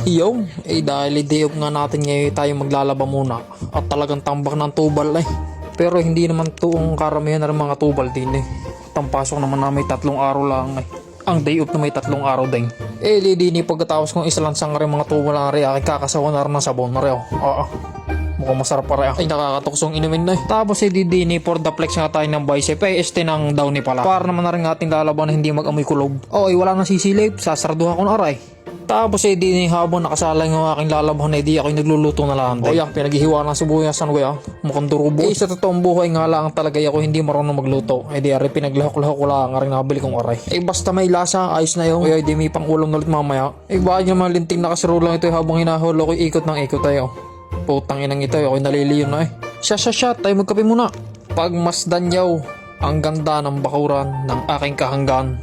Yung, dahil day off nga natin ngayon tayo maglalaba muna at talagang tambak ng tubal Pero hindi naman to ang karamihan ng mga tubal din Tampasok naman na may 3 araw lang Ang day off na may 3 araw din. Lidini pagkatapos kong isalansang rin mga tubal na rin aking kakasawa na rin ng sabon na rin. Mukhang masarap pa rin. Nakakatuksong inumin Tapos didini for the flex nga tayo ng bicep. Este ng downy pala. Para naman na rin ating lalaban na hindi mag-amoy kulob. Wala nang sisilip. Sasarduhan ko na aray. Tapos dini habang nakasalay ng aking lalaban di ako nagluluto na lang. Pinaghihiwa ng sibuyas mukhang durubo. Sa totoong buhay nga lang talaga ako hindi marunong magluto. Di ari pinaglahok-lahok ko lang aring nabili kong aray. Basta may lasa, ayos na yun. Di may pangulam na ulit mamaya. Bakit naman linting na kasirulang ito habang hinaholo ko ikot ng ikot tayo. Putang inang ito, ako'y naliliyon na Siya, tayo magkape muna. Pagmasdan yaw, ang ganda ng bakuran ng aking kahanggan.